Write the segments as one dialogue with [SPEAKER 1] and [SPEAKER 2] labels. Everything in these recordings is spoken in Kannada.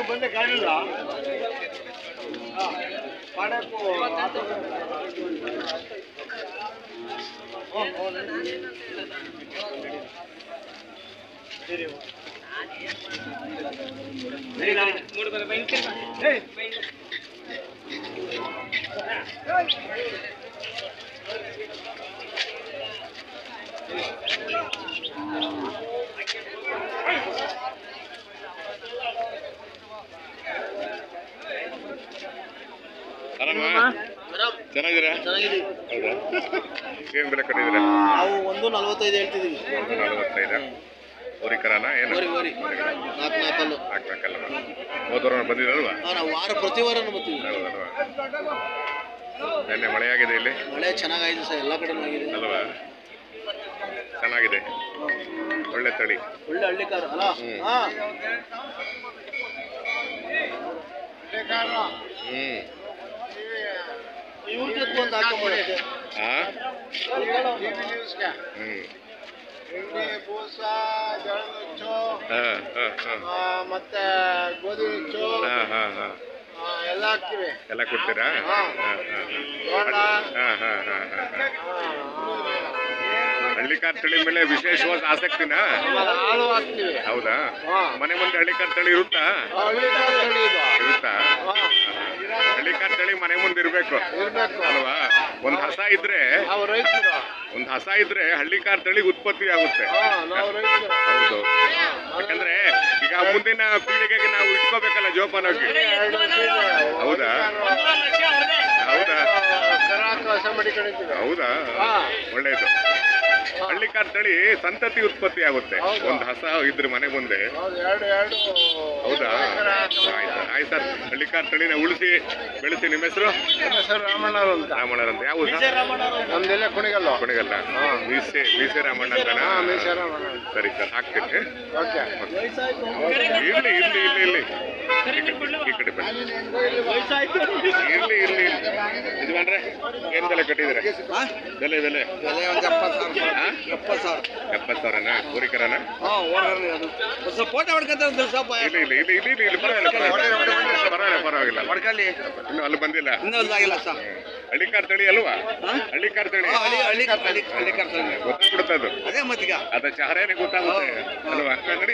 [SPEAKER 1] ಬಂದೆ ಗಾಡಿಲ್ಲ
[SPEAKER 2] ಚೆನ್ನಾಗಿದ್ದೀರಾ? ಹೌದಾ? ಏನು ಬೆಲೆ ಕಟ್ಟಿದ್ದೀರಾ?
[SPEAKER 1] ನಾವು 1.45 ಹೇಳ್ತಿದ್ದೀವಿ.
[SPEAKER 2] 1.45 ಹೋರಿಕರನ ಏನು?
[SPEAKER 1] ನಾಲ್ಕಲ್ಲ
[SPEAKER 2] ಹೋದವ್ರ ಬಂದಿರಲ್ವಾ?
[SPEAKER 1] ನಾವು ಪ್ರತಿ ವಾರ ಬರ್ತೀವಿ.
[SPEAKER 2] ಹೌದಲ್ವಾ? ನೆನ್ನೆ ಮಳೆಯಾಗಿದೆ ಇಲ್ಲಿ?
[SPEAKER 1] ಮಳೆ ಚೆನ್ನಾಗಿದೆ ಸರ್, ಎಲ್ಲ ಕಡೆ ಆಗಿದೆ
[SPEAKER 2] ಅಲ್ವಾ? ಚೆನ್ನಾಗಿದೆ, ಒಳ್ಳೆ ತಳಿ,
[SPEAKER 1] ಒಳ್ಳೆ ಹಳ್ಳಿಕಾರ ಅಲ್ಲ. ಇವ್ರಿಗೆ ಹಾಕೊಂಡ್ಬಿಡುತ್ತೆ. ಬೂಸ, ಜೋಳ ನುಚ್ಚು, ಮತ್ತೆ ಗೋಧಿ ನುಚ್ಚು ಎಲ್ಲ ಹಾಕ್ತಿವಿ.
[SPEAKER 2] ಎಲ್ಲ ಕೊಡ್ತೀರಾ? ಹಳ್ಳಿಕಾರ್ ತಳಿ ಮೇಲೆ ವಿಶೇಷವಾದ ಆಸಕ್ತಿನಾ?
[SPEAKER 1] ಹಾಲು ಹಾಕ್ತಿವಿ.
[SPEAKER 2] ಹೌದಾ? ಮನೆ ಮುಂದೆ ಹಳ್ಳಿಕಾರ್ ತಳಿ ಇರುತ್ತಾ? ಇರುತ್ತಾ? ಹಳ್ಳಿಕಾರ್ ತಳಿ ಮನೆ ಮುಂದೆ ಇರ್ಬೇಕು ಅಲ್ವಾ? ಒಂದ್ ಹಸ ಇದ್ರೆ ಹಳ್ಳಿಕಾರ್ ತಳಿ ಉತ್ಪತ್ತಿ ಆಗುತ್ತೆ. ಹೌದು, ಯಾಕಂದ್ರೆ ಈಗ ಮುಂದಿನ ಪೀಳಿಗೆಗೆ ನಾವು ಇಟ್ಕೋಬೇಕಲ್ಲ ಜೋಪಾನವಾಗಿ. ಹೌದಾ? ಹೌದಾ? ಹೌದಾ? ಒಳ್ಳೇದು. ಹಳ್ಳಿಕಾರ್ ತಳಿ ಸಂತತಿ ಉತ್ಪತ್ತಿ ಆಗುತ್ತೆ ಒಂದು ಹಸ ಇದ್ರೆ ಮನೆ ಮುಂದೆ. ಹೌದಾ? ಆಯ್ತು ಸರ್. ಹಳ್ಳಿಕಾರ್ ತಳಿನ ಉಳಿಸಿ ಬೆಳೆಸಿ. ನಿಮ್ಮ ಹೆಸರು? ರಾಮಣ್ಣರಂತ. ಯಾವ ನಮ್ದೆಲ್ಲ ಕುಣಿಗಲ್ಲ. ಮೀಸೆ ರಾಮಣ್ಣ ಅಂತನಾ? ಸರಿ ಸರ್, ಹಾಕ್ತೀನಿ. ಇರ್ಲಿ ಈ ಕಡೆ ಬನ್ನಿ. ಇರ್ಲಿ ಯಜಮಾನ್ರೆ, ಏನ್ ಬೆಲೆ ಕಟ್ಟಿದ್ರೆ? ಬೆಲೆ 70,000ನಾ? ಹೋರಿಕರನ?
[SPEAKER 1] ಫೋಟೋ ಹೊಡ್ಕೊಂತ
[SPEAKER 2] ಪರವಾಗಿಲ್ಲ. ಇನ್ನು ಅಲ್ಲಿ ಬಂದಿಲ್ಲ. ಹಳ್ಳಿಕಾರ್ ತಳಿ ಅಲ್ವಾ? ಹಳ್ಳಿಕಾರ್ ತಳಿ ಗೊತ್ತಾಗ್ಬಿಡುತ್ತೆ ಅದು.
[SPEAKER 1] ಅದೇ ಮತ್ತೀಗ
[SPEAKER 2] ಅದ ಚಹರೇನೆ ಗೊತ್ತಾಗುತ್ತೆ ಅಲ್ವಾ? ನಡಿ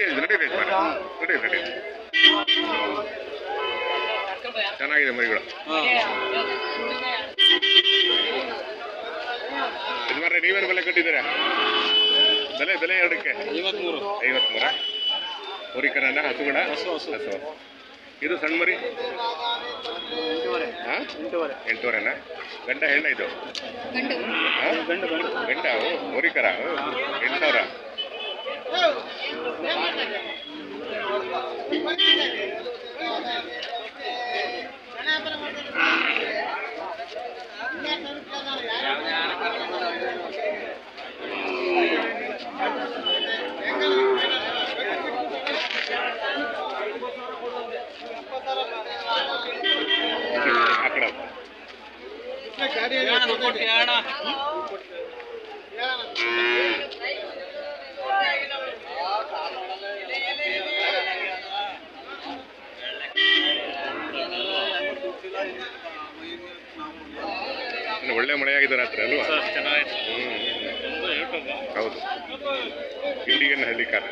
[SPEAKER 2] ಚೆನ್ನಾಗಿದೆ ಮರಿಗಳು. ಯಜಮಾನ್ರೆ, ನೀವೇನು ಬೆಲೆ ಕಟ್ಟಿದ್ದೀರಾ? ಬೆಲೆ ಎರಡಕ್ಕೆ 53. ಹೋರಿಕರನ? ಹಸುಗಳ? ಹಸು. ಇದು ಸಣ್ಣ ಮರಿ 8.5. ಗಂಡ ಹೆಣ್ಣ? ಇದು ಗಂಡ. ಹೋರಿಕರ 8,000. ಒಳ್ಳೆ ಮಳೆಯಾಗಿದೆ ರಾತ್ರಿ ಅಲ್ವಾ? ಹೌದು. ಇಂಡಿಯನ್ ಹಳ್ಳಿಕಾರ.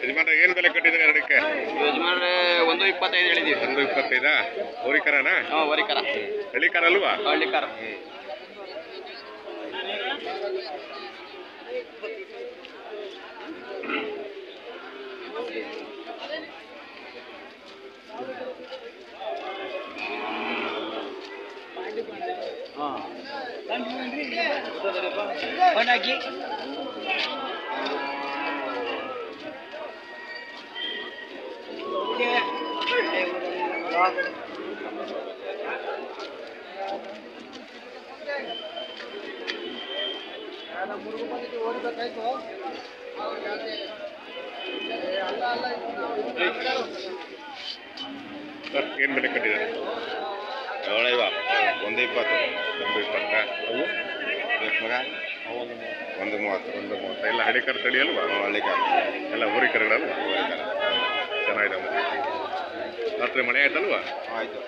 [SPEAKER 2] ಯಜಮಾನ್ರೆ, ಏನ್ ಬೆಲೆ ಕಟ್ಟಿದ್ರೆ ಎರಡಕ್ಕೆ?
[SPEAKER 1] ಯಜಮಾನ್ರೆ 1.25 ಹೇಳಿದೀವಿ.
[SPEAKER 2] 1.25. ಹೋರಿಕರನ?
[SPEAKER 1] ಹೋರಿಕರ.
[SPEAKER 2] ಹಳ್ಳಿಕಾರ ಅಲ್ವಾ?
[SPEAKER 1] ಹಳ್ಳಿಕಾರ. ಹಾಕಿ
[SPEAKER 2] ಸರ್ ಏನು ಬೆಲೆ ಕಟ್ಟಿದ್ದಾರೆ?
[SPEAKER 1] ಒಂದು 20.
[SPEAKER 2] ಒಂದು 20. ಅವು
[SPEAKER 1] ಒಂದು 30.
[SPEAKER 2] ಒಂದು 30. ಎಲ್ಲ ಹಳ್ಳಿಕಾರ ತಳಿ ಅಲ್ವಾ?
[SPEAKER 1] ಹಳ್ಳಿಕಾರ
[SPEAKER 2] ಎಲ್ಲ ಊರಿಕರಗಳಲ್ವಾ? ಚೆನ್ನಾಗಿದೆ. ರಾತ್ರಿ ಮಳೆ ಆಯ್ತಲ್ವಾ?
[SPEAKER 1] ಆಯಿತು.